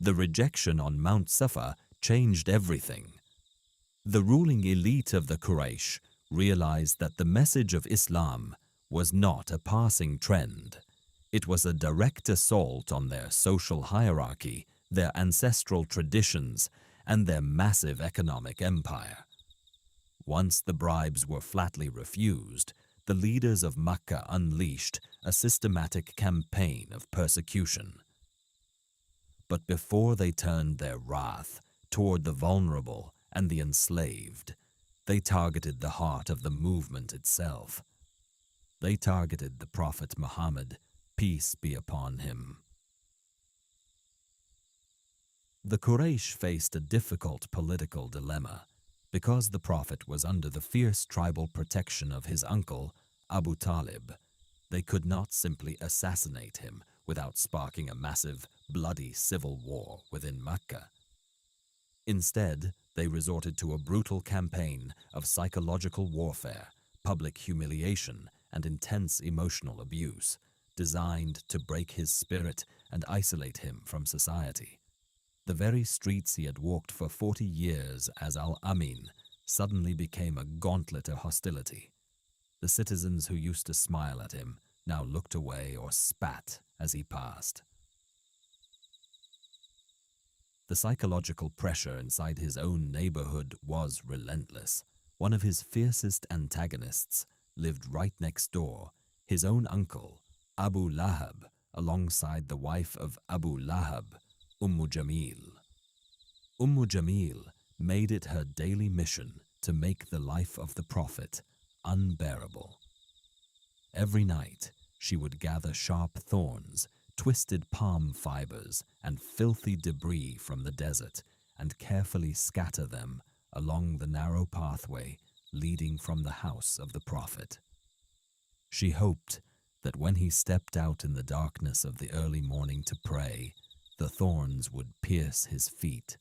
The rejection on Mount Safa changed everything. The ruling elite of the Quraysh realized that the message of Islam was not a passing trend. It was a direct assault on their social hierarchy, their ancestral traditions, and their massive economic empire. Once the bribes were flatly refused, the leaders of Mecca unleashed a systematic campaign of persecution. But before they turned their wrath toward the vulnerable and the enslaved, they targeted the heart of the movement itself. They targeted the Prophet Muhammad, peace be upon him. The Quraysh faced a difficult political dilemma. Because the Prophet was under the fierce tribal protection of his uncle, Abu Talib, they could not simply assassinate him without sparking a massive, bloody civil war within Mecca. Instead, they resorted to a brutal campaign of psychological warfare, public humiliation, and intense emotional abuse, designed to break his spirit and isolate him from society. The very streets he had walked for 40 years as Al-Amin suddenly became a gauntlet of hostility. The citizens who used to smile at him now looked away or spat as he passed. The psychological pressure inside his own neighborhood was relentless. One of his fiercest antagonists lived right next door, his own uncle, Abu Lahab, alongside the wife of Abu Lahab, Jamil. Jamil made it her daily mission to make the life of the Prophet unbearable. Every night, she would gather sharp thorns, twisted palm fibers, and filthy debris from the desert and carefully scatter them along the narrow pathway leading from the house of the Prophet. She hoped that when he stepped out in the darkness of the early morning to pray, the thorns would pierce his feet